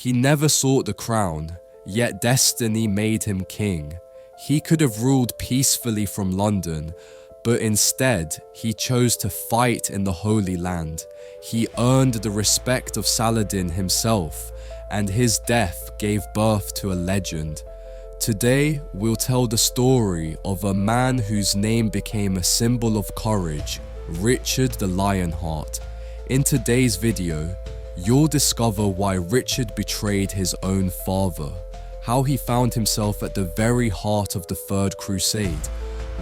He never sought the crown, yet destiny made him king. He could have ruled peacefully from London, but instead he chose to fight in the Holy Land. He earned the respect of Saladin himself, and his death gave birth to a legend. Today, we'll tell the story of a man whose name became a symbol of courage, Richard the Lionheart. In today's video, you'll discover why Richard betrayed his own father, how he found himself at the very heart of the Third Crusade,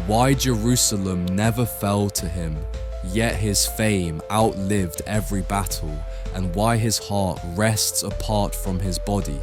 why Jerusalem never fell to him, yet his fame outlived every battle, and why his heart rests apart from his body.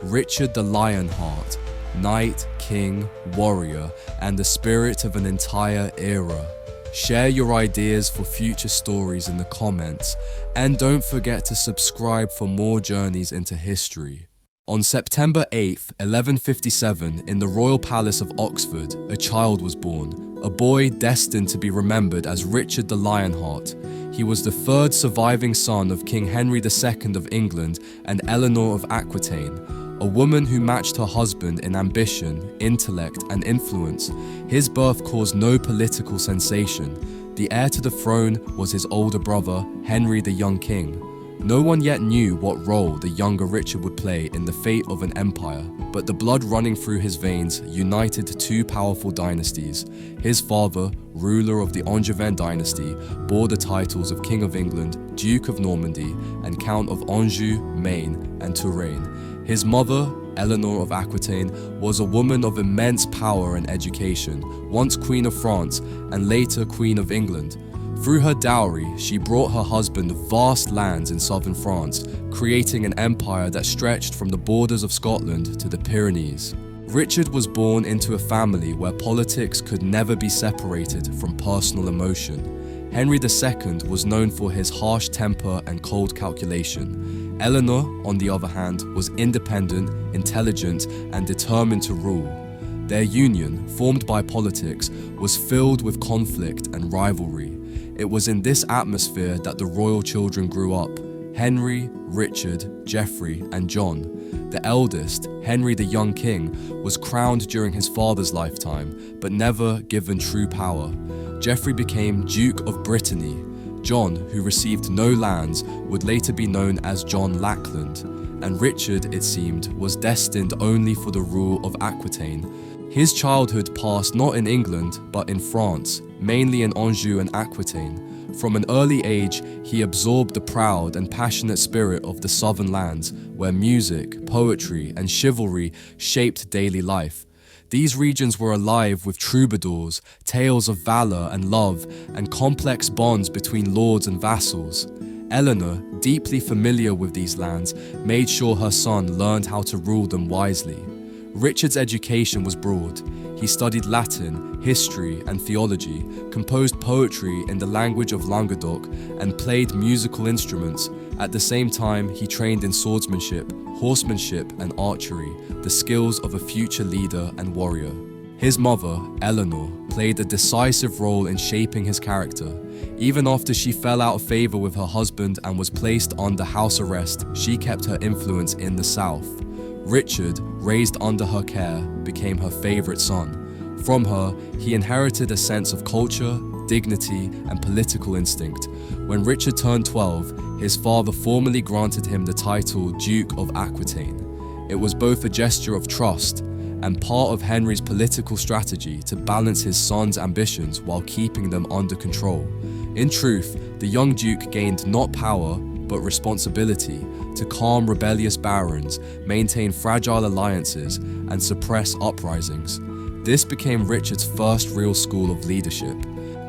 Richard the Lionheart, knight, king, warrior, and the spirit of an entire era. Share your ideas for future stories in the comments, and don't forget to subscribe for more journeys into history. On September 8th, 1157, in the royal palace of Oxford, a child was born, a boy destined to be remembered as Richard the Lionheart. He was the third surviving son of King Henry II of England and Eleanor of Aquitaine, a woman who matched her husband in ambition, intellect, and influence. His birth caused no political sensation. The heir to the throne was his older brother, Henry the Young King. No one yet knew what role the younger Richard would play in the fate of an empire, but the blood running through his veins united two powerful dynasties. His father, ruler of the Angevin dynasty, bore the titles of King of England, Duke of Normandy, and Count of Anjou, Maine, and Touraine. His mother, Eleanor of Aquitaine, was a woman of immense power and education, once Queen of France and later Queen of England. Through her dowry, she brought her husband vast lands in southern France, creating an empire that stretched from the borders of Scotland to the Pyrenees. Richard was born into a family where politics could never be separated from personal emotion. Henry II was known for his harsh temper and cold calculation. Eleanor, on the other hand, was independent, intelligent, and determined to rule. Their union, formed by politics, was filled with conflict and rivalry. It was in this atmosphere that the royal children grew up: Henry, Richard, Geoffrey, and John. The eldest, Henry the Young King, was crowned during his father's lifetime, but never given true power. Geoffrey became Duke of Brittany. John, who received no lands, would later be known as John Lackland, and Richard, it seemed, was destined only for the rule of Aquitaine. His childhood passed not in England, but in France, mainly in Anjou and Aquitaine. From an early age, he absorbed the proud and passionate spirit of the southern lands, where music, poetry, and chivalry shaped daily life. These regions were alive with troubadours, tales of valor and love, and complex bonds between lords and vassals. Eleanor, deeply familiar with these lands, made sure her son learned how to rule them wisely. Richard's education was broad. He studied Latin, history, and theology, composed poetry in the language of Languedoc, and played musical instruments. At the same time, he trained in swordsmanship, horsemanship, and archery, the skills of a future leader and warrior. His mother, Eleanor, played a decisive role in shaping his character. Even after she fell out of favor with her husband and was placed under house arrest, she kept her influence in the south. Richard, raised under her care, became her favorite son. From her, he inherited a sense of culture, dignity, and political instinct. When Richard turned 12, his father formally granted him the title Duke of Aquitaine. It was both a gesture of trust and part of Henry's political strategy to balance his son's ambitions while keeping them under control. In truth, the young duke gained not power, but responsibility to calm rebellious barons, maintain fragile alliances, and suppress uprisings. This became Richard's first real school of leadership.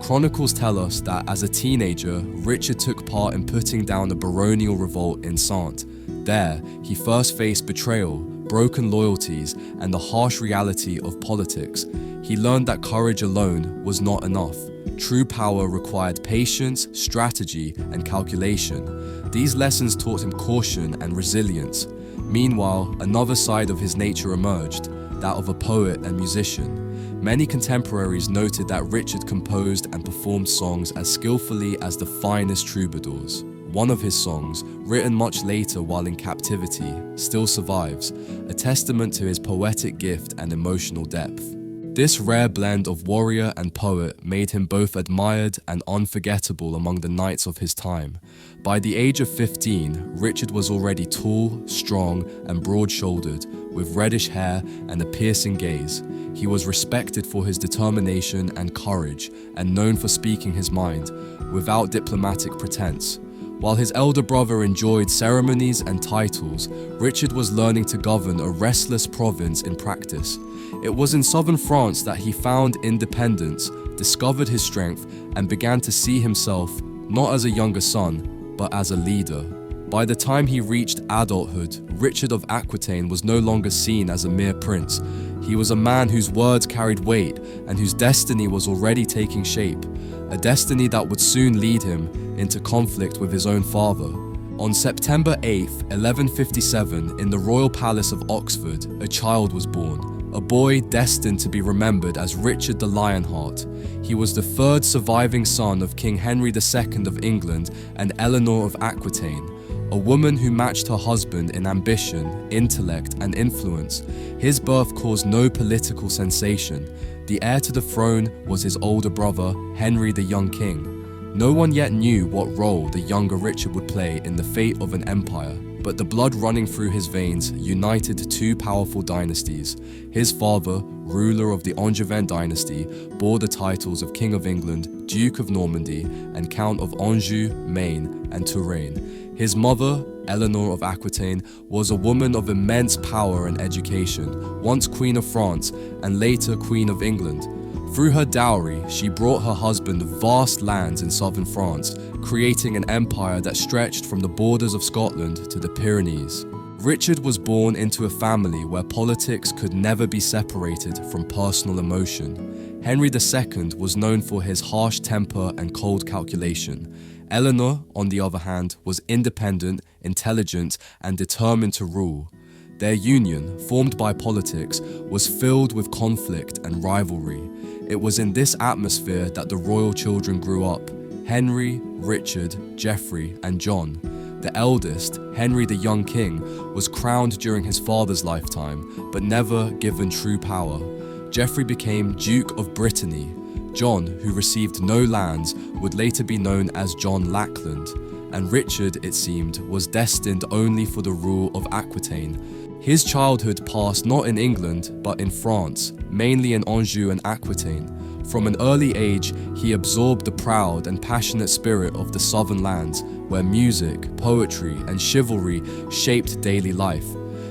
Chronicles tell us that as a teenager, Richard took part in putting down a baronial revolt in Saintes. There, he first faced betrayal, broken loyalties, and the harsh reality of politics. He learned that courage alone was not enough. True power required patience, strategy, and calculation. These lessons taught him caution and resilience. Meanwhile, another side of his nature emerged, that of a poet and musician. Many contemporaries noted that Richard composed and performed songs as skillfully as the finest troubadours. one of his songs, written much later while in captivity, still survives, a testament to his poetic gift and emotional depth. This rare blend of warrior and poet made him both admired and unforgettable among the knights of his time. By the age of 15, Richard was already tall, strong, and broad-shouldered, with reddish hair and a piercing gaze. He was respected for his determination and courage, and known for speaking his mind, without diplomatic pretense. While his elder brother enjoyed ceremonies and titles, Richard was learning to govern a restless province in practice. It was in southern France that he found independence, discovered his strength, and began to see himself not as a younger son, but as a leader. By the time he reached adulthood, Richard of Aquitaine was no longer seen as a mere prince. He was a man whose words carried weight and whose destiny was already taking shape, a destiny that would soon lead him into conflict with his own father. On September 8, 1157, in the royal palace of Oxford, a child was born. A boy destined to be remembered as Richard the Lionheart. He was the third surviving son of King Henry II of England and Eleanor of Aquitaine, a woman who matched her husband in ambition, intellect, and influence. His birth caused no political sensation. The heir to the throne was his older brother, Henry the Young King. No one yet knew what role the younger Richard would play in the fate of an empire, but the blood running through his veins united two powerful dynasties. His father, ruler of the Angevin dynasty, bore the titles of King of England, Duke of Normandy, and Count of Anjou, Maine, and Touraine. His mother, Eleanor of Aquitaine, was a woman of immense power and education, once Queen of France and later Queen of England. Through her dowry, she brought her husband vast lands in southern France, creating an empire that stretched from the borders of Scotland to the Pyrenees. Richard was born into a family where politics could never be separated from personal emotion. Henry II was known for his harsh temper and cold calculation. Eleanor, on the other hand, was independent, intelligent, and determined to rule. Their union, formed by politics, was filled with conflict and rivalry. It was in this atmosphere that the royal children grew up: Henry, Richard, Geoffrey, and John. The eldest, Henry the Young King, was crowned during his father's lifetime, but never given true power. Geoffrey became Duke of Brittany. John, who received no lands, would later be known as John Lackland, and Richard, it seemed, was destined only for the rule of Aquitaine. His childhood passed not in England, but in France, mainly in Anjou and Aquitaine. From an early age, he absorbed the proud and passionate spirit of the southern lands, where music, poetry, and chivalry shaped daily life.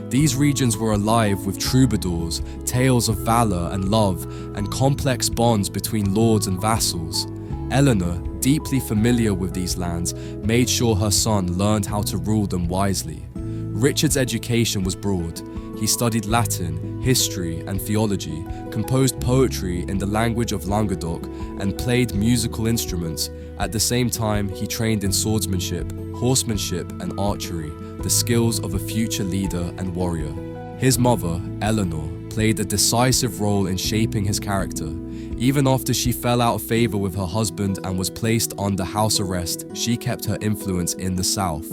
These regions were alive with troubadours, tales of valor and love, and complex bonds between lords and vassals. Eleanor, deeply familiar with these lands, made sure her son learned how to rule them wisely. Richard's education was broad. He studied Latin, history, and theology, composed poetry in the language of Languedoc, and played musical instruments. At the same time, he trained in swordsmanship, horsemanship, and archery, the skills of a future leader and warrior. His mother, Eleanor, played a decisive role in shaping his character. Even after she fell out of favor with her husband and was placed under house arrest, she kept her influence in the south.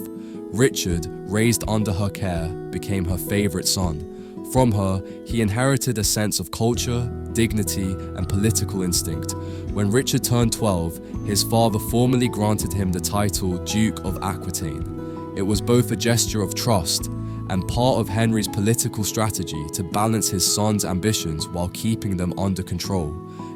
Richard, raised under her care, became her favorite son. From her, he inherited a sense of culture, dignity, and political instinct. When Richard turned 12, his father formally granted him the title Duke of Aquitaine. It was both a gesture of trust and part of Henry's political strategy to balance his son's ambitions while keeping them under control.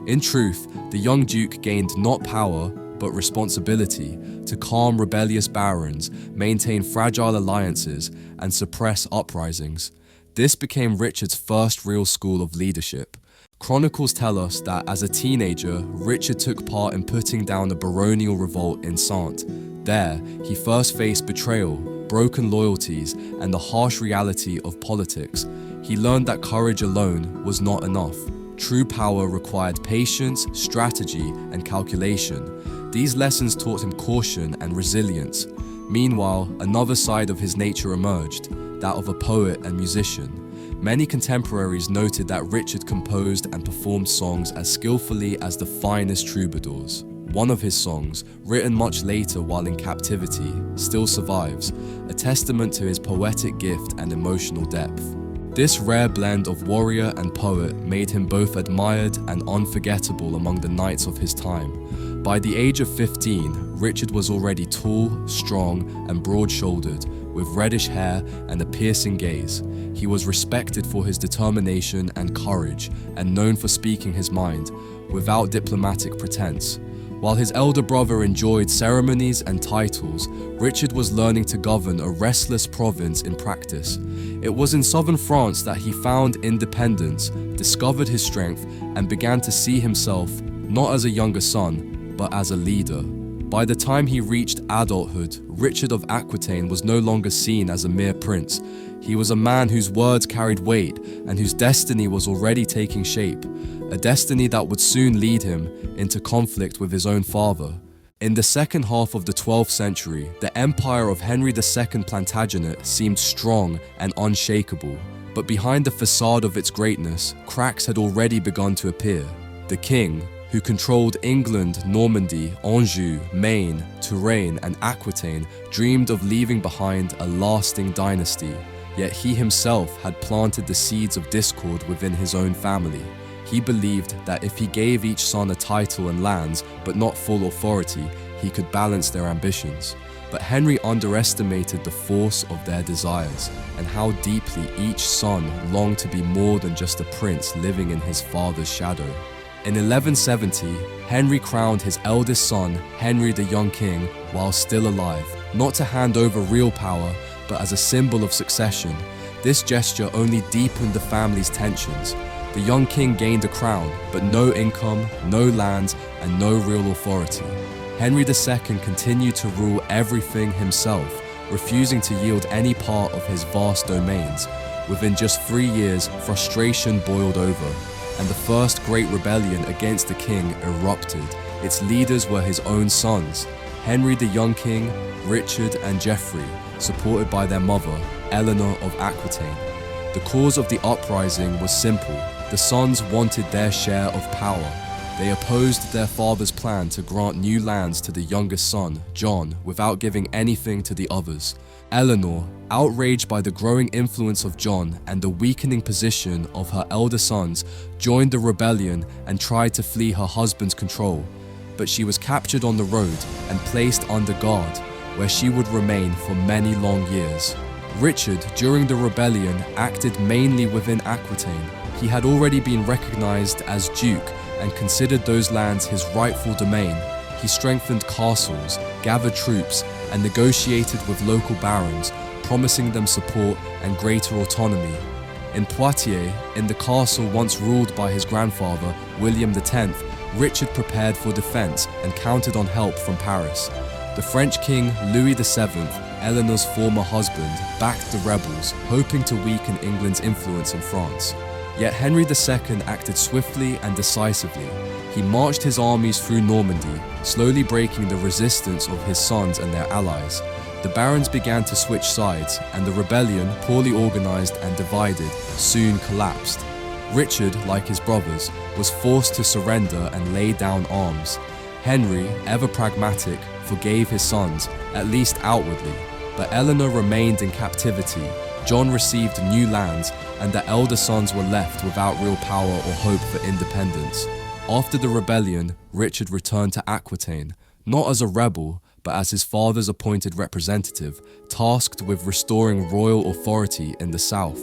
In truth, the young duke gained not power, but responsibility to calm rebellious barons, maintain fragile alliances, and suppress uprisings. This became Richard's first real school of leadership. Chronicles tell us that as a teenager, Richard took part in putting down a baronial revolt in Saintes. There, he first faced betrayal, broken loyalties, and the harsh reality of politics. He learned that courage alone was not enough. True power required patience, strategy, and calculation. These lessons taught him caution and resilience. Meanwhile, another side of his nature emerged, that of a poet and musician. Many contemporaries noted that Richard composed and performed songs as skillfully as the finest troubadours. one of his songs, written much later while in captivity, still survives, a testament to his poetic gift and emotional depth. This rare blend of warrior and poet made him both admired and unforgettable among the knights of his time. By the age of 15, Richard was already tall, strong, and broad-shouldered, with reddish hair and a piercing gaze. He was respected for his determination and courage, and known for speaking his mind, without diplomatic pretense. While his elder brother enjoyed ceremonies and titles, Richard was learning to govern a restless province in practice. It was in southern France that he found independence, discovered his strength, and began to see himself not as a younger son, but as a leader. By the time he reached adulthood, Richard of Aquitaine was no longer seen as a mere prince. He was a man whose words carried weight and whose destiny was already taking shape, a destiny that would soon lead him into conflict with his own father. In the second half of the 12th century, the empire of Henry II Plantagenet seemed strong and unshakable, but behind the facade of its greatness, cracks had already begun to appear. The king, who controlled England, Normandy, Anjou, Maine, Touraine, and Aquitaine, dreamed of leaving behind a lasting dynasty, yet he himself had planted the seeds of discord within his own family. He believed that if he gave each son a title and lands, but not full authority, he could balance their ambitions. But Henry underestimated the force of their desires, and how deeply each son longed to be more than just a prince living in his father's shadow. In 1170, Henry crowned his eldest son, Henry the Young King, while still alive, not to hand over real power, but as a symbol of succession. This gesture only deepened the family's tensions. The young king gained a crown, but no income, no lands, and no real authority. Henry II continued to rule everything himself, refusing to yield any part of his vast domains. Within just 3 years, frustration boiled over, and the first great rebellion against the king erupted. Its leaders were his own sons, Henry the Young King, Richard, and Geoffrey, supported by their mother, Eleanor of Aquitaine. The cause of the uprising was simple. The sons wanted their share of power. They opposed their father's plan to grant new lands to the youngest son, John, without giving anything to the others. Eleanor, outraged by the growing influence of John and the weakening position of her elder sons, joined the rebellion and tried to flee her husband's control. But she was captured on the road and placed under guard, where she would remain for many long years. Richard, during the rebellion, acted mainly within Aquitaine. He had already been recognized as Duke and considered those lands his rightful domain. He strengthened castles, gathered troops, and negotiated with local barons, promising them support and greater autonomy. In Poitiers, in the castle once ruled by his grandfather, William X, Richard prepared for defense and counted on help from Paris. The French king Louis VII, Eleanor's former husband, backed the rebels, hoping to weaken England's influence in France. Yet Henry II acted swiftly and decisively. He marched his armies through Normandy, slowly breaking the resistance of his sons and their allies. The barons began to switch sides, and the rebellion, poorly organized and divided, soon collapsed. Richard, like his brothers, was forced to surrender and lay down arms. Henry, ever pragmatic, forgave his sons, at least outwardly, but Eleanor remained in captivity. John received new lands, and the elder sons were left without real power or hope for independence. After the rebellion, Richard returned to Aquitaine, not as a rebel, but as his father's appointed representative, tasked with restoring royal authority in the south.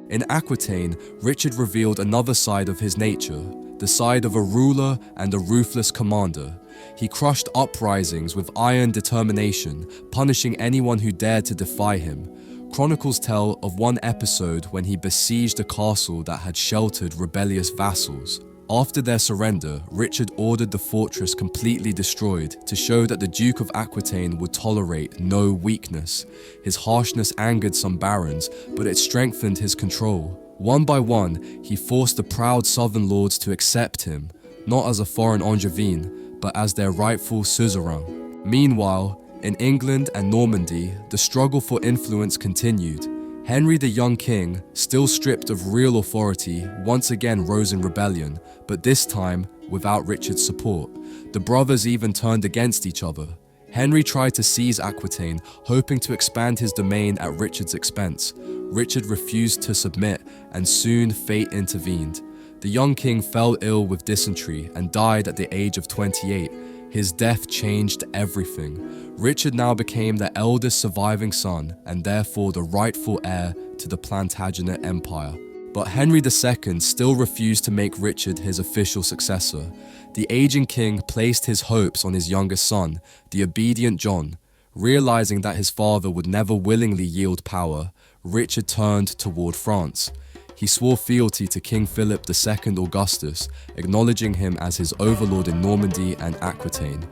In Aquitaine, Richard revealed another side of his nature, the side of a ruler and a ruthless commander. He crushed uprisings with iron determination, punishing anyone who dared to defy him. Chronicles tell of one episode when he besieged a castle that had sheltered rebellious vassals. After their surrender, Richard ordered the fortress completely destroyed to show that the Duke of Aquitaine would tolerate no weakness. His harshness angered some barons, but it strengthened his control. One by one, he forced the proud southern lords to accept him, not as a foreign Angevin, but as their rightful suzerain. Meanwhile, in England and Normandy, the struggle for influence continued. Henry the Young King, still stripped of real authority, once again rose in rebellion, but this time without Richard's support. The brothers even turned against each other. Henry tried to seize Aquitaine, hoping to expand his domain at Richard's expense. Richard refused to submit, and soon fate intervened. The young king fell ill with dysentery and died at the age of 28. His death changed everything. Richard now became the eldest surviving son and therefore the rightful heir to the Plantagenet Empire. But Henry II still refused to make Richard his official successor. The aging king placed his hopes on his youngest son, the obedient John. Realizing that his father would never willingly yield power, Richard turned toward France. He swore fealty to King Philip II Augustus, acknowledging him as his overlord in Normandy and Aquitaine.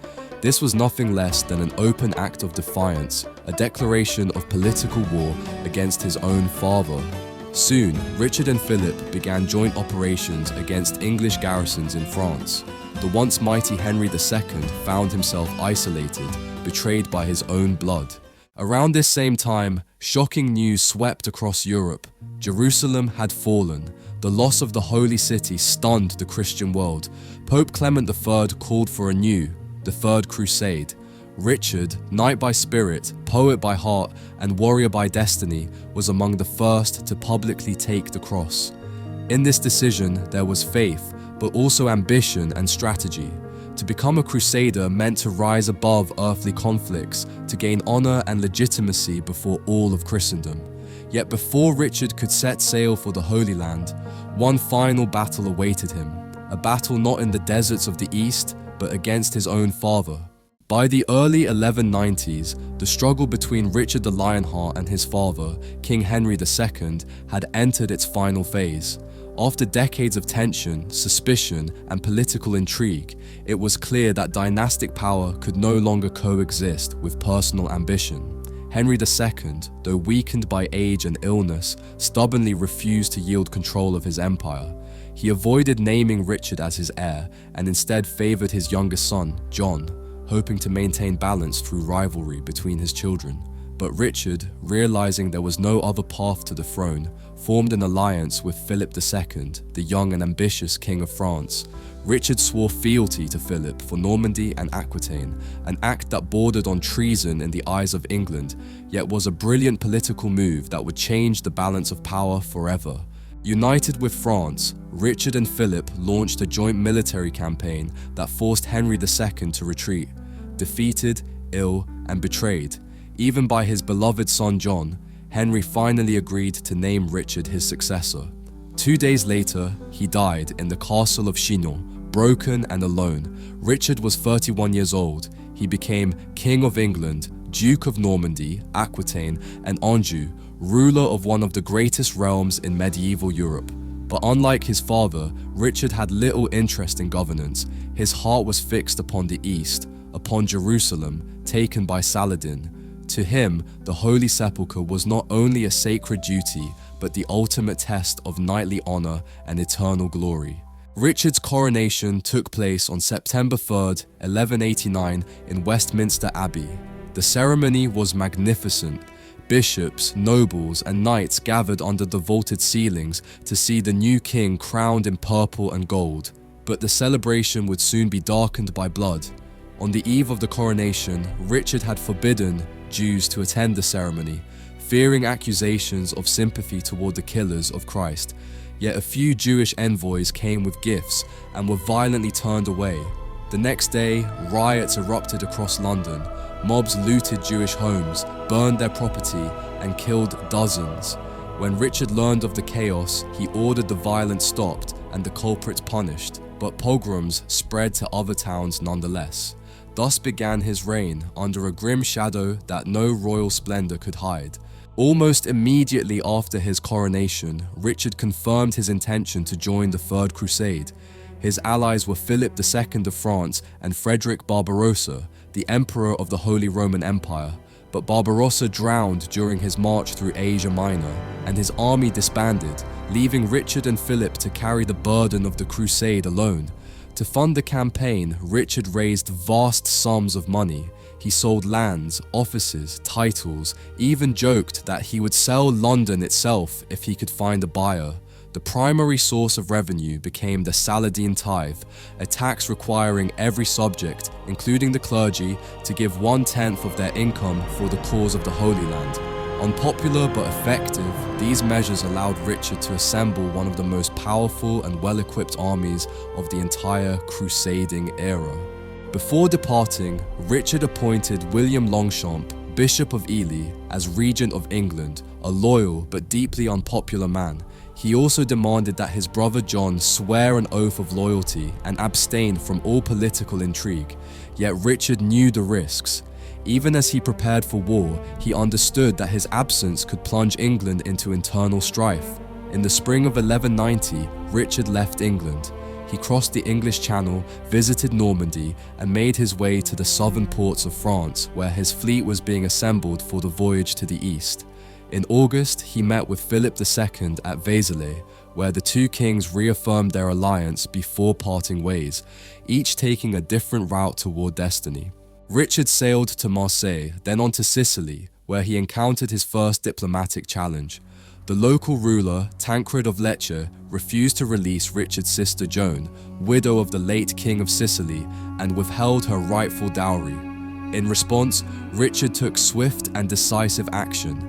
This was nothing less than an open act of defiance, a declaration of political war against his own father. Soon, Richard and Philip began joint operations against English garrisons in France. The once mighty Henry II found himself isolated, betrayed by his own blood. Around this same time, shocking news swept across Europe. Jerusalem had fallen. The loss of the Holy City stunned the Christian world. Pope Clement III called for the Third Crusade. Richard, knight by spirit, poet by heart, and warrior by destiny, was among the first to publicly take the cross. In this decision, there was faith, but also ambition and strategy. To become a crusader meant to rise above earthly conflicts, to gain honor and legitimacy before all of Christendom. Yet before Richard could set sail for the Holy Land, one final battle awaited him, a battle not in the deserts of the East, but against his own father. By the early 1190s, the struggle between Richard the Lionheart and his father, King Henry II, had entered its final phase. After decades of tension, suspicion, and political intrigue, it was clear that dynastic power could no longer coexist with personal ambition. Henry II, though weakened by age and illness, stubbornly refused to yield control of his empire. He avoided naming Richard as his heir and instead favored his youngest son, John, hoping to maintain balance through rivalry between his children. But Richard, realizing there was no other path to the throne, formed an alliance with Philip II, the young and ambitious King of France. Richard swore fealty to Philip for Normandy and Aquitaine, an act that bordered on treason in the eyes of England, yet was a brilliant political move that would change the balance of power forever. United with France, Richard and Philip launched a joint military campaign that forced Henry II to retreat. Defeated, ill, and betrayed, even by his beloved son John, Henry finally agreed to name Richard his successor. 2 days later, he died in the castle of Chinon, broken and alone. Richard was 31 years old. He became King of England, Duke of Normandy, Aquitaine, and Anjou, ruler of one of the greatest realms in medieval Europe. But unlike his father, Richard had little interest in governance. His heart was fixed upon the East, upon Jerusalem, taken by Saladin. To him, the Holy Sepulchre was not only a sacred duty, but the ultimate test of knightly honor and eternal glory. Richard's coronation took place on September 3rd, 1189 in Westminster Abbey. The ceremony was magnificent. Bishops, nobles, and knights gathered under the vaulted ceilings to see the new king crowned in purple and gold. But the celebration would soon be darkened by blood. On the eve of the coronation, Richard had forbidden Jews to attend the ceremony, fearing accusations of sympathy toward the killers of Christ. Yet a few Jewish envoys came with gifts and were violently turned away. The next day, riots erupted across London. Mobs looted Jewish homes, burned their property, and killed dozens. When Richard learned of the chaos, he ordered the violence stopped and the culprits punished, but pogroms spread to other towns nonetheless. Thus began his reign under a grim shadow that no royal splendor could hide. Almost immediately after his coronation, Richard confirmed his intention to join the Third Crusade. His allies were Philip II of France and Frederick Barbarossa, the Emperor of the Holy Roman Empire. But Barbarossa drowned during his march through Asia Minor, and his army disbanded, leaving Richard and Philip to carry the burden of the crusade alone. To fund the campaign, Richard raised vast sums of money. He sold lands, offices, titles, even joked that he would sell London itself if he could find a buyer. The primary source of revenue became the Saladin tithe, a tax requiring every subject, including the clergy, to give 1/10 of their income for the cause of the Holy Land. Unpopular but effective, these measures allowed Richard to assemble one of the most powerful and well-equipped armies of the entire crusading era. Before departing, Richard appointed William Longchamp, Bishop of Ely, as Regent of England, a loyal but deeply unpopular man. He also demanded that his brother John swear an oath of loyalty and abstain from all political intrigue, yet Richard knew the risks. Even as he prepared for war, he understood that his absence could plunge England into internal strife. In the spring of 1190, Richard left England. He crossed the English Channel, visited Normandy, and made his way to the southern ports of France, where his fleet was being assembled for the voyage to the east. In August, he met with Philip II at Vézelay, where the two kings reaffirmed their alliance before parting ways, each taking a different route toward destiny. Richard sailed to Marseille, then on to Sicily, where he encountered his first diplomatic challenge. The local ruler, Tancred of Lecce, refused to release Richard's sister Joan, widow of the late King of Sicily, and withheld her rightful dowry. In response, Richard took swift and decisive action.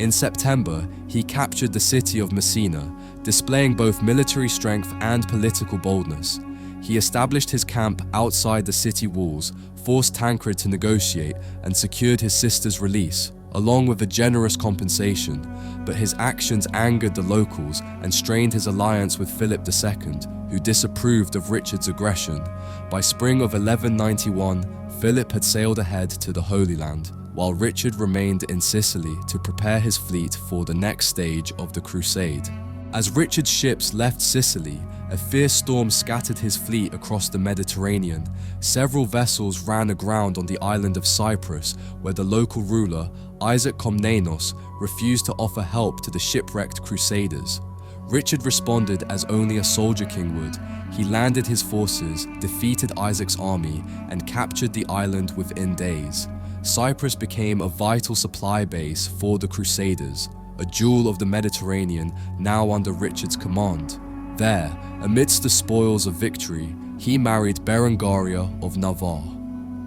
In September, he captured the city of Messina, displaying both military strength and political boldness. He established his camp outside the city walls, forced Tancred to negotiate, and secured his sister's release, along with a generous compensation. But his actions angered the locals and strained his alliance with Philip II, who disapproved of Richard's aggression. By spring of 1191, Philip had sailed ahead to the Holy Land, while Richard remained in Sicily to prepare his fleet for the next stage of the Crusade. As Richard's ships left Sicily, a fierce storm scattered his fleet across the Mediterranean. Several vessels ran aground on the island of Cyprus, where the local ruler, Isaac Komnenos, refused to offer help to the shipwrecked crusaders. Richard responded as only a soldier king would. He landed his forces, defeated Isaac's army, and captured the island within days. Cyprus became a vital supply base for the Crusaders, a jewel of the Mediterranean now under Richard's command. There, amidst the spoils of victory, he married Berengaria of Navarre.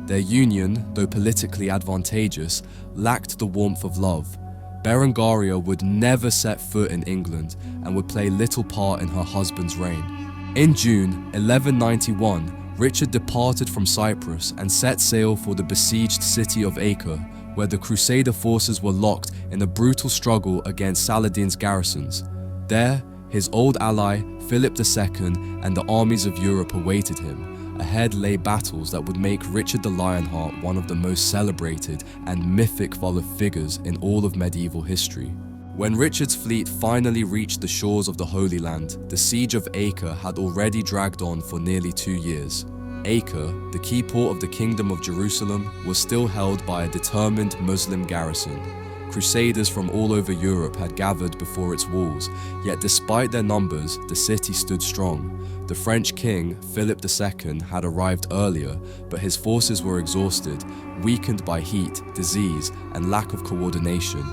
Their union, though politically advantageous, lacked the warmth of love. Berengaria would never set foot in England and would play little part in her husband's reign. In June 1191, Richard departed from Cyprus and set sail for the besieged city of Acre, where the Crusader forces were locked in a brutal struggle against Saladin's garrisons. There, his old ally, Philip II, and the armies of Europe awaited him. Ahead lay battles that would make Richard the Lionheart one of the most celebrated and mythic figures in all of medieval history. When Richard's fleet finally reached the shores of the Holy Land, the siege of Acre had already dragged on for nearly 2 years. Acre, the key port of the Kingdom of Jerusalem, was still held by a determined Muslim garrison. Crusaders from all over Europe had gathered before its walls, yet despite their numbers, the city stood strong. The French king, Philip II, had arrived earlier, but his forces were exhausted, weakened by heat, disease, and lack of coordination.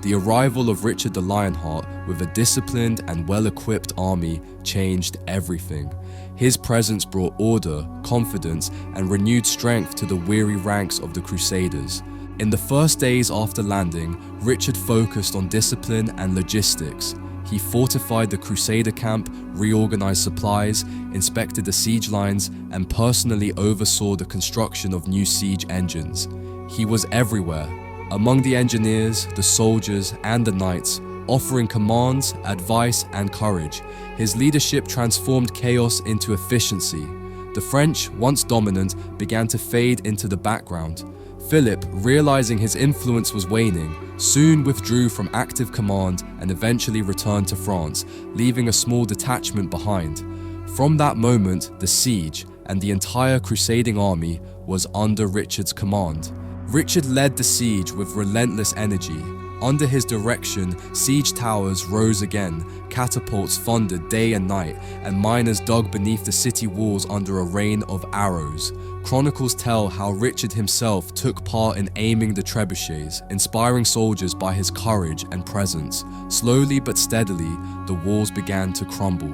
The arrival of Richard the Lionheart with a disciplined and well-equipped army changed everything. His presence brought order, confidence, and renewed strength to the weary ranks of the Crusaders. In the first days after landing, Richard focused on discipline and logistics. He fortified the Crusader camp, reorganized supplies, inspected the siege lines, and personally oversaw the construction of new siege engines. He was everywhere, among the engineers, the soldiers, and the knights, offering commands, advice, and courage. His leadership transformed chaos into efficiency. The French, once dominant, began to fade into the background. Philip, realizing his influence was waning, soon withdrew from active command and eventually returned to France, leaving a small detachment behind. From that moment, the siege and the entire crusading army was under Richard's command. Richard led the siege with relentless energy. Under his direction, siege towers rose again, catapults thundered day and night, and miners dug beneath the city walls under a rain of arrows. Chronicles tell how Richard himself took part in aiming the trebuchets, inspiring soldiers by his courage and presence. Slowly but steadily, the walls began to crumble.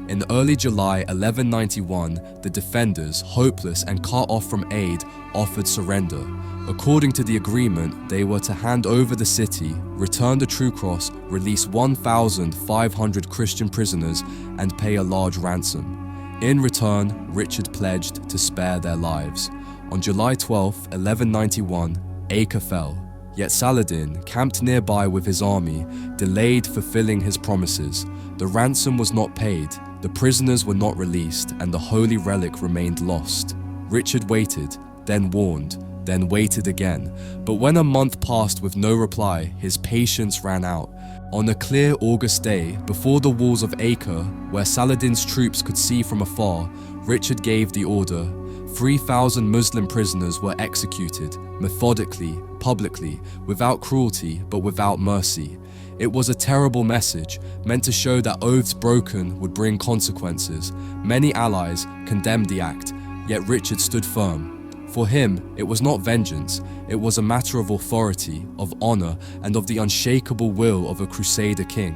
In early July 1191, the defenders, hopeless and cut off from aid, offered surrender. According to the agreement, they were to hand over the city, return the True Cross, release 1,500 Christian prisoners, and pay a large ransom. In return, Richard pledged to spare their lives. On July 12, 1191, Acre fell. Yet Saladin, camped nearby with his army, delayed fulfilling his promises. The ransom was not paid, the prisoners were not released, and the holy relic remained lost. Richard waited, then warned, then waited again. But when a month passed with no reply, his patience ran out. On a clear August day, before the walls of Acre, where Saladin's troops could see from afar, Richard gave the order. 3,000 Muslim prisoners were executed, methodically, publicly, without cruelty but without mercy. It was a terrible message, meant to show that oaths broken would bring consequences. Many allies condemned the act, yet Richard stood firm. For him, it was not vengeance, it was a matter of authority, of honor, and of the unshakable will of a Crusader king.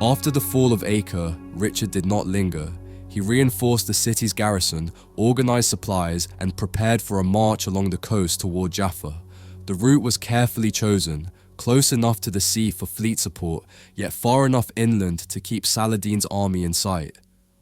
After the fall of Acre, Richard did not linger. He reinforced the city's garrison, organized supplies, and prepared for a march along the coast toward Jaffa. The route was carefully chosen, close enough to the sea for fleet support, yet far enough inland to keep Saladin's army in sight.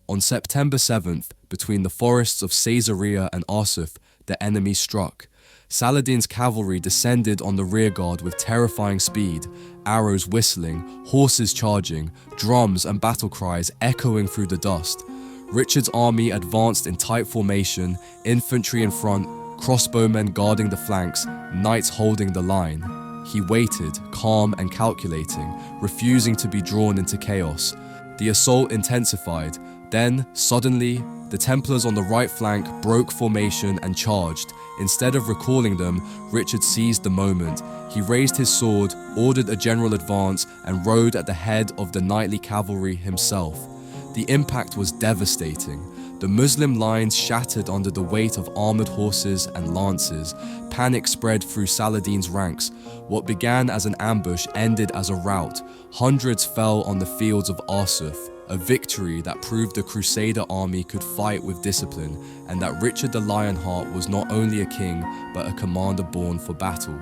On September 7th, between the forests of Caesarea and Arsuf, the enemy struck. Saladin's cavalry descended on the rearguard with terrifying speed, arrows whistling, horses charging, drums and battle cries echoing through the dust. Richard's army advanced in tight formation, infantry in front, crossbowmen guarding the flanks, knights holding the line. He waited, calm and calculating, refusing to be drawn into chaos. The assault intensified. Then, suddenly, the Templars on the right flank broke formation and charged. Instead of recalling them, Richard seized the moment. He raised his sword, ordered a general advance, and rode at the head of the knightly cavalry himself. The impact was devastating. The Muslim lines shattered under the weight of armored horses and lances. Panic spread through Saladin's ranks. What began as an ambush ended as a rout. Hundreds fell on the fields of Arsuf. A victory that proved the Crusader army could fight with discipline, and that Richard the Lionheart was not only a king, but a commander born for battle.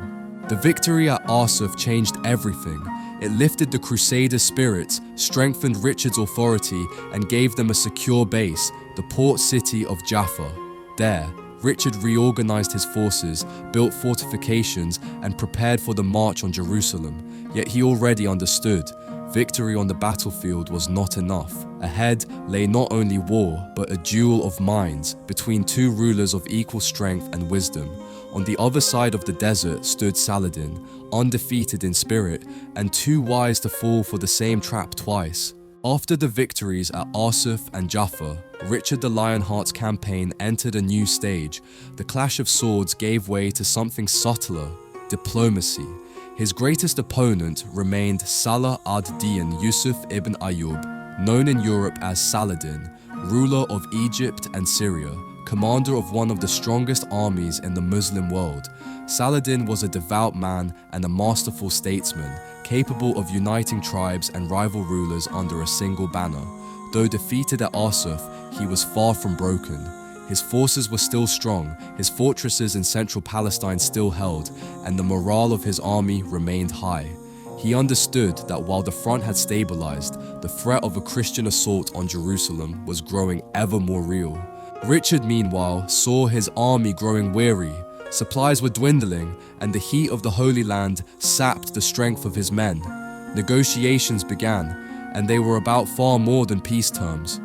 The victory at Arsuf changed everything. It lifted the Crusaders' spirits, strengthened Richard's authority, and gave them a secure base, the port city of Jaffa. There, Richard reorganized his forces, built fortifications, and prepared for the march on Jerusalem. Yet he already understood. Victory on the battlefield was not enough. Ahead lay not only war, but a duel of minds between two rulers of equal strength and wisdom. On the other side of the desert stood Saladin, undefeated in spirit, and too wise to fall for the same trap twice. After the victories at Arsuf and Jaffa, Richard the Lionheart's campaign entered a new stage. The clash of swords gave way to something subtler: diplomacy. His greatest opponent remained Salah ad-Din Yusuf ibn Ayyub, known in Europe as Saladin, ruler of Egypt and Syria, commander of one of the strongest armies in the Muslim world. Saladin was a devout man and a masterful statesman, capable of uniting tribes and rival rulers under a single banner. Though defeated at Arsuf, he was far from broken. His forces were still strong, his fortresses in central Palestine still held, and the morale of his army remained high. He understood that while the front had stabilized, the threat of a Christian assault on Jerusalem was growing ever more real. Richard, meanwhile, saw his army growing weary. Supplies were dwindling, and the heat of the Holy Land sapped the strength of his men. Negotiations began, and they were about far more than peace terms.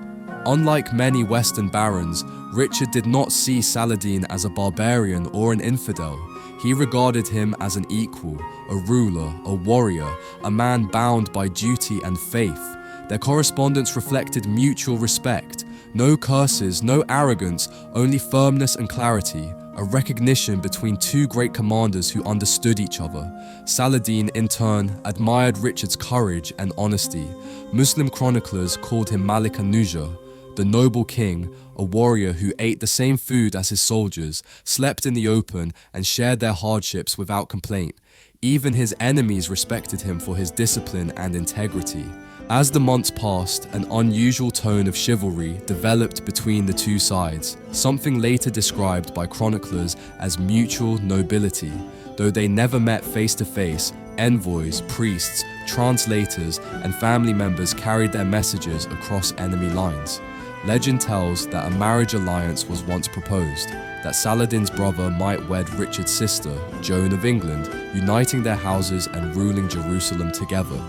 Unlike many Western barons, Richard did not see Saladin as a barbarian or an infidel. He regarded him as an equal, a ruler, a warrior, a man bound by duty and faith. Their correspondence reflected mutual respect. No curses, no arrogance, only firmness and clarity. a recognition between two great commanders who understood each other. Saladin, in turn, admired Richard's courage and honesty. Muslim chroniclers called him Malik an-Nuja, the noble king, a warrior who ate the same food as his soldiers, slept in the open, and shared their hardships without complaint. Even his enemies respected him for his discipline and integrity. As the months passed, an unusual tone of chivalry developed between the two sides, something later described by chroniclers as mutual nobility. Though they never met face to face, envoys, priests, translators, and family members carried their messages across enemy lines. Legend tells that a marriage alliance was once proposed, that Saladin's brother might wed Richard's sister, Joan of England, uniting their houses and ruling Jerusalem together.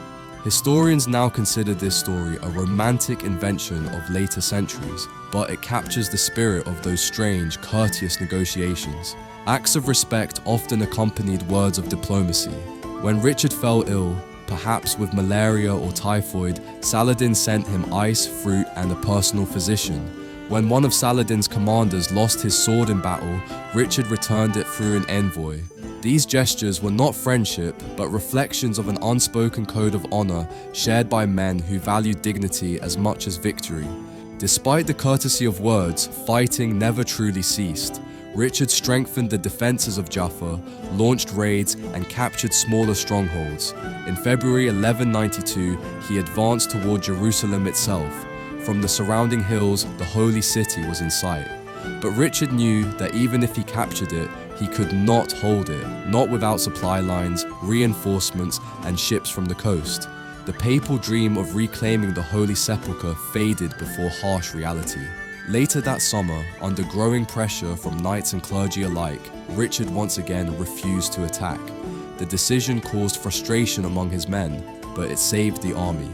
Historians now consider this story a romantic invention of later centuries, but it captures the spirit of those strange, courteous negotiations. Acts of respect often accompanied words of diplomacy. When Richard fell ill, perhaps with malaria or typhoid, Saladin sent him ice, fruit, and a personal physician. When one of Saladin's commanders lost his sword in battle, Richard returned it through an envoy. These gestures were not friendship, but reflections of an unspoken code of honor shared by men who valued dignity as much as victory. Despite the courtesy of words, fighting never truly ceased. Richard strengthened the defenses of Jaffa, launched raids, and captured smaller strongholds. In February 1192, he advanced toward Jerusalem itself. From the surrounding hills, the holy city was in sight. But Richard knew that even if he captured it, he could not hold it, not without supply lines, reinforcements, and ships from the coast. The papal dream of reclaiming the Holy Sepulchre faded before harsh reality. Later that summer, under growing pressure from knights and clergy alike, Richard once again refused to attack. The decision caused frustration among his men, but it saved the army.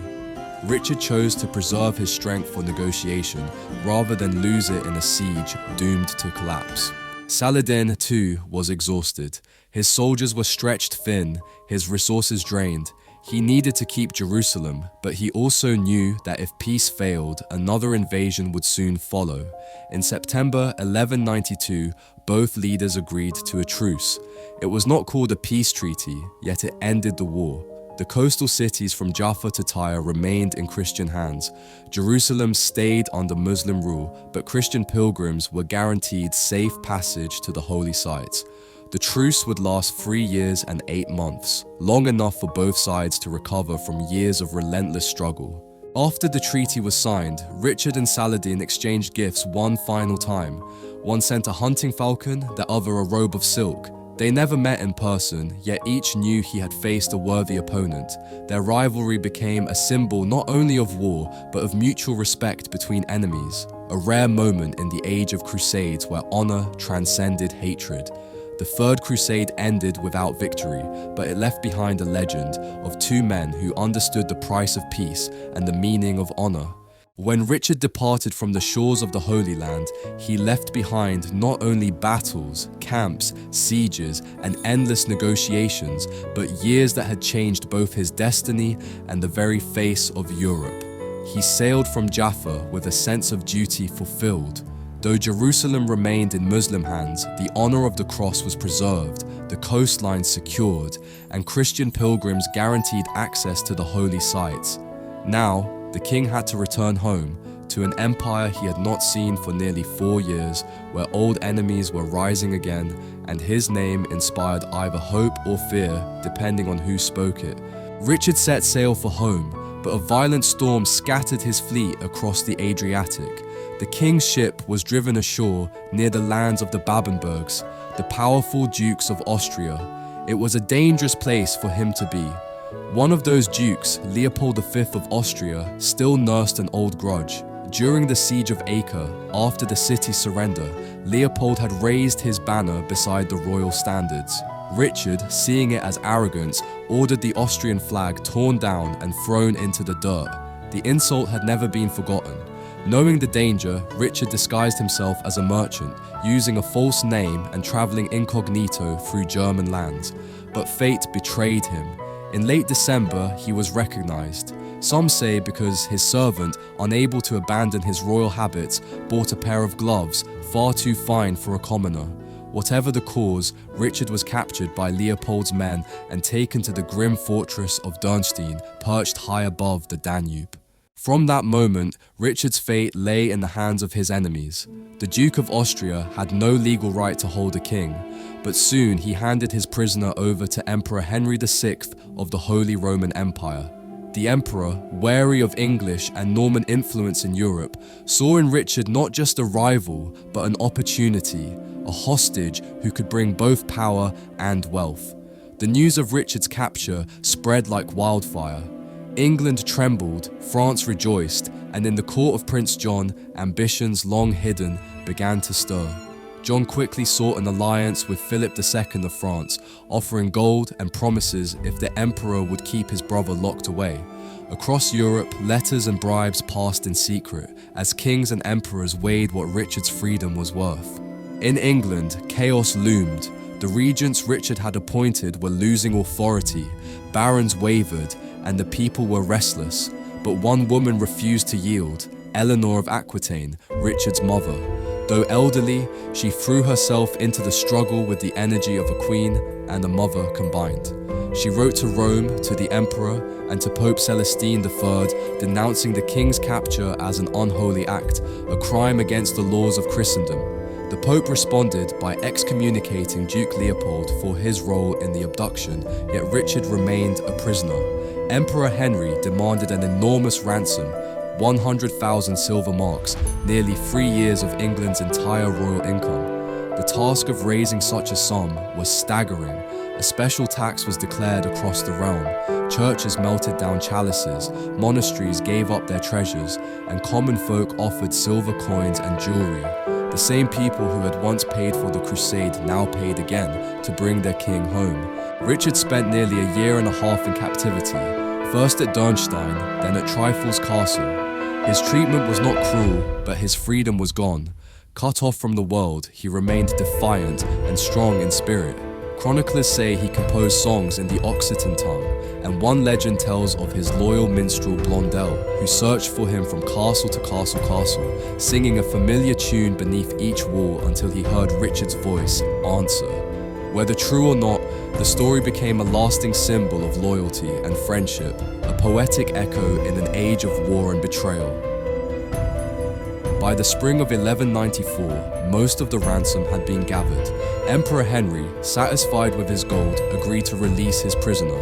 Richard chose to preserve his strength for negotiation rather than lose it in a siege doomed to collapse. Saladin, too, was exhausted. His soldiers were stretched thin, his resources drained. He needed to keep Jerusalem, but he also knew that if peace failed, another invasion would soon follow. In September 1192, both leaders agreed to a truce. It was not called a peace treaty, yet it ended the war. The coastal cities from Jaffa to Tyre remained in Christian hands. Jerusalem stayed under Muslim rule, but Christian pilgrims were guaranteed safe passage to the holy sites. The truce would last 3 years and 8 months, long enough for both sides to recover from years of relentless struggle. After the treaty was signed, Richard and Saladin exchanged gifts one final time. One sent a hunting falcon, the other a robe of silk. They never met in person, yet each knew he had faced a worthy opponent. Their rivalry became a symbol not only of war, but of mutual respect between enemies. A rare moment in the age of crusades where honor transcended hatred. The Third Crusade ended without victory, but it left behind a legend of two men who understood the price of peace and the meaning of honor. When Richard departed from the shores of the Holy Land, he left behind not only battles, camps, sieges, and endless negotiations, but years that had changed both his destiny and the very face of Europe. He sailed from Jaffa with a sense of duty fulfilled. Though Jerusalem remained in Muslim hands, the honor of the cross was preserved, the coastline secured, and Christian pilgrims guaranteed access to the holy sites. Now, the king had to return home, to an empire he had not seen for nearly 4 years, where old enemies were rising again, and his name inspired either hope or fear, depending on who spoke it. Richard set sail for home, but a violent storm scattered his fleet across the Adriatic. The king's ship was driven ashore near the lands of the Babenbergs, the powerful dukes of Austria. It was a dangerous place for him to be. One of those dukes, Leopold V of Austria, still nursed an old grudge. During the siege of Acre, after the city's surrender, Leopold had raised his banner beside the royal standards. Richard, seeing it as arrogance, ordered the Austrian flag torn down and thrown into the dirt. The insult had never been forgotten. Knowing the danger, Richard disguised himself as a merchant, using a false name and traveling incognito through German lands. But fate betrayed him. In late December, he was recognized. Some say because his servant, unable to abandon his royal habits, bought a pair of gloves far too fine for a commoner. Whatever the cause, Richard was captured by Leopold's men and taken to the grim fortress of Dürnstein, perched high above the Danube. From that moment, Richard's fate lay in the hands of his enemies. The Duke of Austria had no legal right to hold a king, but soon he handed his prisoner over to Emperor Henry VI of the Holy Roman Empire. The emperor, wary of English and Norman influence in Europe, saw in Richard not just a rival, but an opportunity, a hostage who could bring both power and wealth. The news of Richard's capture spread like wildfire. England trembled, France rejoiced, and in the court of Prince John, ambitions long hidden began to stir. John quickly sought an alliance with Philip II of France, offering gold and promises if the emperor would keep his brother locked away. Across Europe, letters and bribes passed in secret, as kings and emperors weighed what Richard's freedom was worth. In England, chaos loomed. The regents Richard had appointed were losing authority, barons wavered, and the people were restless. But one woman refused to yield, Eleanor of Aquitaine, Richard's mother. Though elderly, she threw herself into the struggle with the energy of a queen and a mother combined. She wrote to Rome, to the emperor, and to Pope Celestine III, denouncing the king's capture as an unholy act, a crime against the laws of Christendom. The Pope responded by excommunicating Duke Leopold for his role in the abduction, yet Richard remained a prisoner. Emperor Henry demanded an enormous ransom, 100,000 silver marks, nearly 3 years of England's entire royal income. The task of raising such a sum was staggering. A special tax was declared across the realm. Churches melted down chalices, monasteries gave up their treasures, and common folk offered silver coins and jewelry. The same people who had once paid for the Crusade now paid again to bring their king home. Richard spent nearly a year and a half in captivity, first at Dürnstein, then at Trifles Castle. His treatment was not cruel, but his freedom was gone. Cut off from the world, he remained defiant and strong in spirit. Chroniclers say he composed songs in the Occitan tongue, and one legend tells of his loyal minstrel Blondel, who searched for him from castle to castle, singing a familiar tune beneath each wall until he heard Richard's voice answer. Whether true or not, the story became a lasting symbol of loyalty and friendship, a poetic echo in an age of war and betrayal. By the spring of 1194, most of the ransom had been gathered. Emperor Henry, satisfied with his gold, agreed to release his prisoner.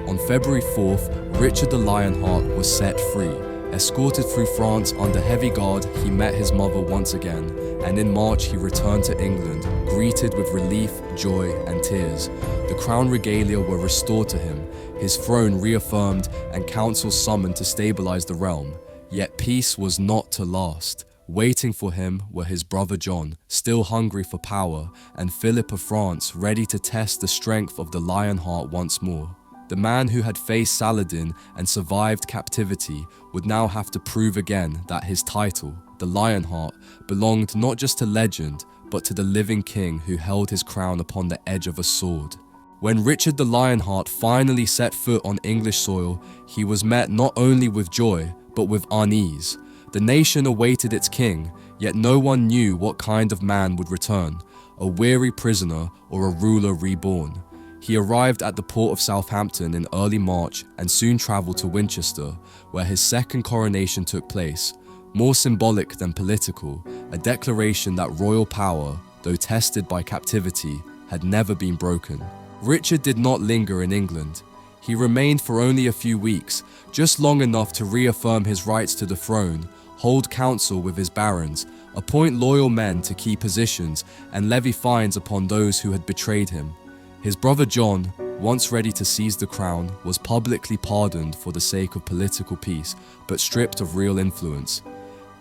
On February 4th, Richard the Lionheart was set free. Escorted through France under heavy guard, he met his mother once again, and in March he returned to England, greeted with relief, joy, and tears. The crown regalia were restored to him, his throne reaffirmed, and councils summoned to stabilize the realm. Yet peace was not to last. Waiting for him were his brother John, still hungry for power, and Philip of France, ready to test the strength of the Lionheart once more. The man who had faced Saladin and survived captivity would now have to prove again that his title, the Lionheart, belonged not just to legend, but to the living king who held his crown upon the edge of a sword. When Richard the Lionheart finally set foot on English soil, he was met not only with joy, but with unease. The nation awaited its king, yet no one knew what kind of man would return, a weary prisoner or a ruler reborn. He arrived at the port of Southampton in early March and soon travelled to Winchester, where his second coronation took place. More symbolic than political, a declaration that royal power, though tested by captivity, had never been broken. Richard did not linger in England. He remained for only a few weeks, just long enough to reaffirm his rights to the throne, hold council with his barons, appoint loyal men to key positions, and levy fines upon those who had betrayed him. His brother John, once ready to seize the crown, was publicly pardoned for the sake of political peace, but stripped of real influence.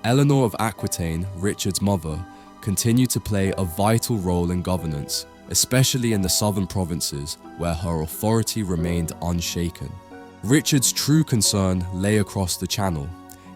Eleanor of Aquitaine, Richard's mother, continued to play a vital role in governance, especially in the southern provinces, where her authority remained unshaken. Richard's true concern lay across the Channel.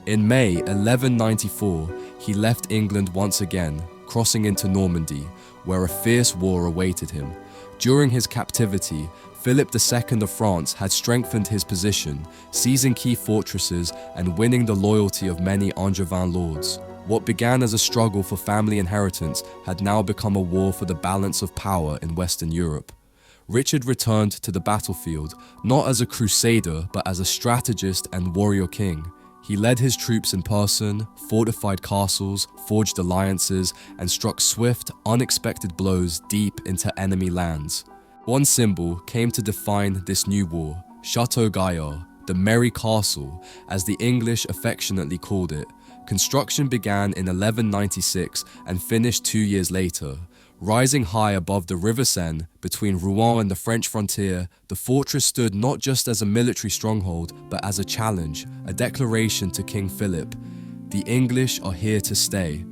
In May 1194, he left England once again, crossing into Normandy, where a fierce war awaited him. During his captivity, Philip II of France had strengthened his position, seizing key fortresses and winning the loyalty of many Angevin lords. What began as a struggle for family inheritance had now become a war for the balance of power in Western Europe. Richard returned to the battlefield, not as a crusader, but as a strategist and warrior king. He led his troops in person, fortified castles, forged alliances, and struck swift, unexpected blows deep into enemy lands. One symbol came to define this new war: Chateau Gaillard, the Merry Castle, as the English affectionately called it. Construction began in 1196 and finished 2 years later. Rising high above the River Seine, between Rouen and the French frontier, the fortress stood not just as a military stronghold, but as a challenge, a declaration to King Philip. The English are here to stay.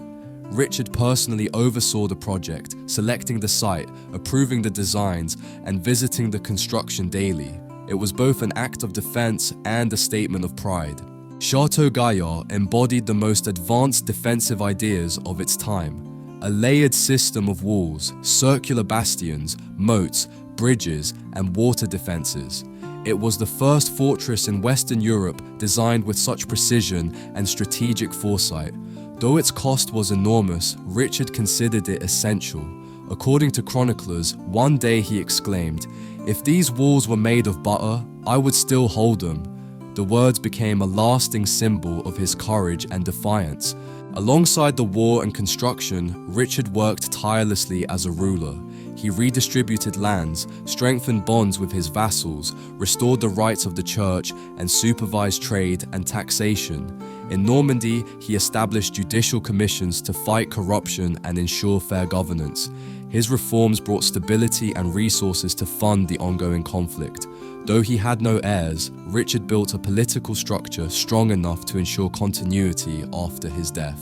Richard personally oversaw the project, selecting the site, approving the designs, and visiting the construction daily. It was both an act of defense and a statement of pride. Chateau Gaillard embodied the most advanced defensive ideas of its time. A layered system of walls, circular bastions, moats, bridges, and water defenses. It was the first fortress in Western Europe designed with such precision and strategic foresight. Though its cost was enormous, Richard considered it essential. According to chroniclers, one day he exclaimed, "If these walls were made of butter, I would still hold them." The words became a lasting symbol of his courage and defiance. Alongside the war and construction, Richard worked tirelessly as a ruler. He redistributed lands, strengthened bonds with his vassals, restored the rights of the church, and supervised trade and taxation. In Normandy, he established judicial commissions to fight corruption and ensure fair governance. His reforms brought stability and resources to fund the ongoing conflict. Though he had no heirs, Richard built a political structure strong enough to ensure continuity after his death.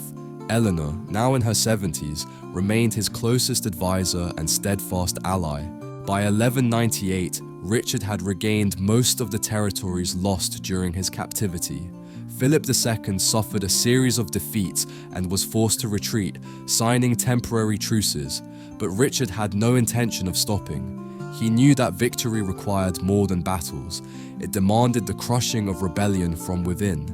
Eleanor, now in her 70s, remained his closest advisor and steadfast ally. By 1198, Richard had regained most of the territories lost during his captivity. Philip II suffered a series of defeats and was forced to retreat, signing temporary truces, but Richard had no intention of stopping. He knew that victory required more than battles. It demanded the crushing of rebellion from within.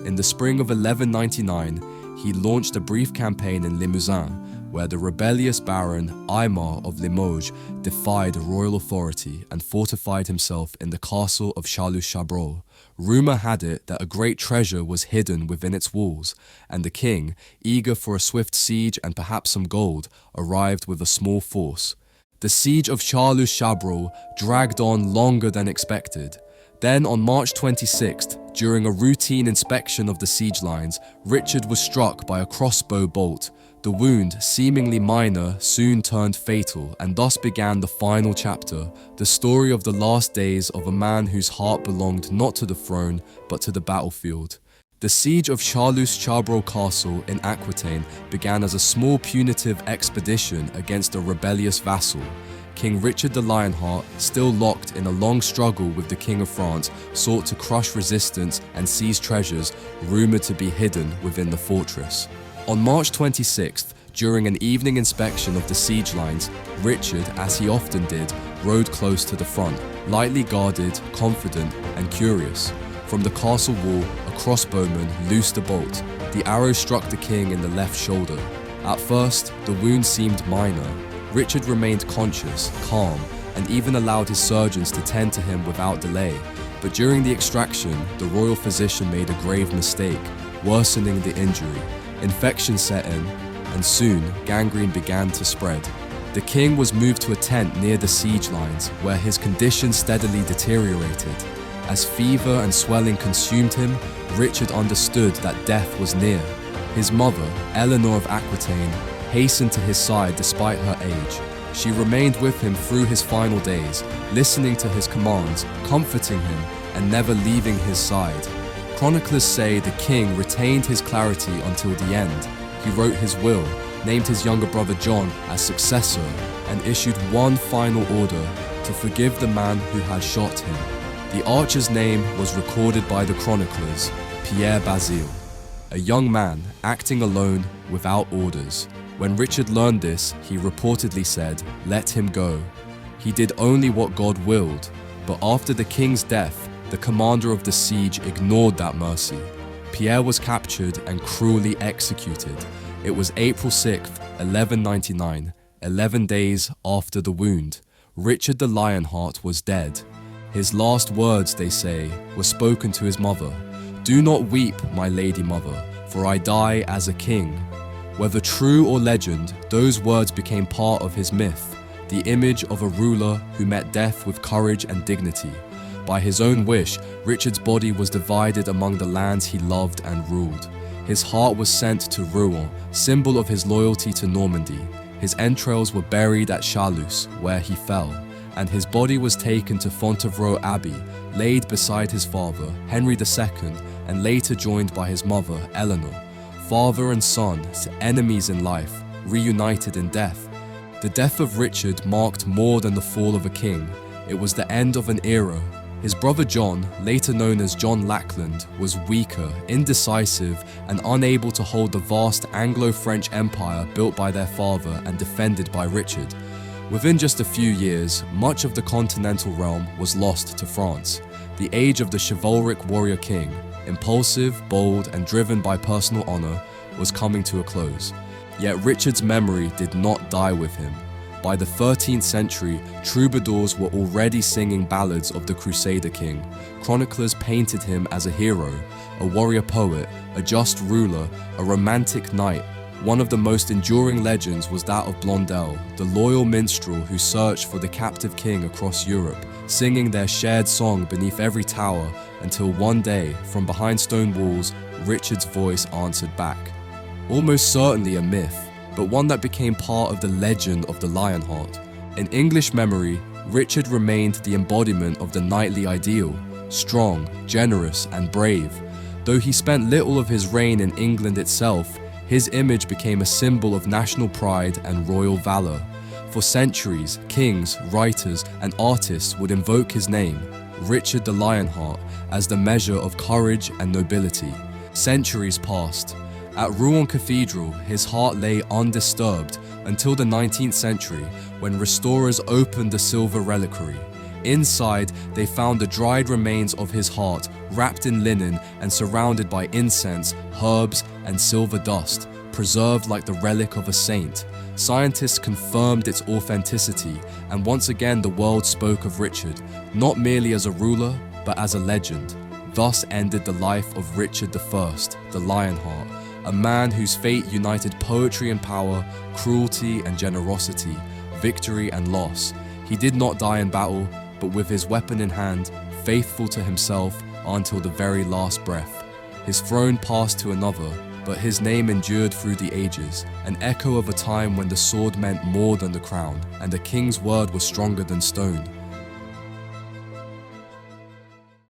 In the spring of 1199, he launched a brief campaign in Limousin, where the rebellious Baron Aymar of Limoges defied royal authority and fortified himself in the castle of Charlus-Chabrol. Rumor had it that a great treasure was hidden within its walls, and the king, eager for a swift siege and perhaps some gold, arrived with a small force. The siege of Charlus-Chabrol dragged on longer than expected. Then on March 26th, during a routine inspection of the siege lines, Richard was struck by a crossbow bolt. The wound, seemingly minor, soon turned fatal, and thus began the final chapter, the story of the last days of a man whose heart belonged not to the throne, but to the battlefield. The siege of Charlus-Chabrol Castle in Aquitaine began as a small punitive expedition against a rebellious vassal. King Richard the Lionheart, still locked in a long struggle with the King of France, sought to crush resistance and seize treasures rumored to be hidden within the fortress. On March 26th, during an evening inspection of the siege lines, Richard, as he often did, rode close to the front, lightly guarded, confident, and curious. From the castle wall, a crossbowman loosed a bolt. The arrow struck the king in the left shoulder. At first, the wound seemed minor. Richard remained conscious, calm, and even allowed his surgeons to tend to him without delay. But during the extraction, the royal physician made a grave mistake, worsening the injury. Infection set in, and soon gangrene began to spread. The king was moved to a tent near the siege lines, where his condition steadily deteriorated. As fever and swelling consumed him, Richard understood that death was near. His mother, Eleanor of Aquitaine, hastened to his side despite her age. She remained with him through his final days, listening to his commands, comforting him, and never leaving his side. Chroniclers say the king retained his clarity until the end. He wrote his will, named his younger brother John as successor, and issued one final order to forgive the man who had shot him. The archer's name was recorded by the chroniclers, Pierre Basile, a young man acting alone without orders. When Richard learned this, he reportedly said, "Let him go." He did only what God willed, but after the king's death, the commander of the siege ignored that mercy. Pierre was captured and cruelly executed. It was April 6th, 1199, 11 days after the wound. Richard the Lionheart was dead. His last words, they say, were spoken to his mother. "Do not weep, my lady mother, for I die as a king." Whether true or legend, those words became part of his myth, the image of a ruler who met death with courage and dignity. By his own wish, Richard's body was divided among the lands he loved and ruled. His heart was sent to Rouen, symbol of his loyalty to Normandy. His entrails were buried at Chalus, where he fell, and his body was taken to Fontevraud Abbey, laid beside his father, Henry II, and later joined by his mother, Eleanor. Father and son, enemies in life, reunited in death. The death of Richard marked more than the fall of a king. It was the end of an era. His brother John, later known as John Lackland, was weaker, indecisive, and unable to hold the vast Anglo-French empire built by their father and defended by Richard. Within just a few years, much of the continental realm was lost to France. The age of the chivalric warrior king, impulsive, bold, and driven by personal honor, was coming to a close. Yet Richard's memory did not die with him. By the 13th century, troubadours were already singing ballads of the Crusader king. Chroniclers painted him as a hero, a warrior poet, a just ruler, a romantic knight. One of the most enduring legends was that of Blondel, the loyal minstrel who searched for the captive king across Europe, singing their shared song beneath every tower until one day, from behind stone walls, Richard's voice answered back. Almost certainly a myth, but one that became part of the legend of the Lionheart. In English memory, Richard remained the embodiment of the knightly ideal, strong, generous, and brave. Though he spent little of his reign in England itself, his image became a symbol of national pride and royal valor. For centuries, kings, writers, and artists would invoke his name, Richard the Lionheart, as the measure of courage and nobility. Centuries passed. At Rouen Cathedral, his heart lay undisturbed until the 19th century, when restorers opened the silver reliquary. Inside, they found the dried remains of his heart, wrapped in linen and surrounded by incense, herbs, and silver dust, preserved like the relic of a saint. Scientists confirmed its authenticity, and once again the world spoke of Richard, not merely as a ruler, but as a legend. Thus ended the life of Richard I, the Lionheart, a man whose fate united poetry and power, cruelty and generosity, victory and loss. He did not die in battle, but with his weapon in hand, faithful to himself until the very last breath. His throne passed to another, but his name endured through the ages, an echo of a time when the sword meant more than the crown, and a king's word was stronger than stone.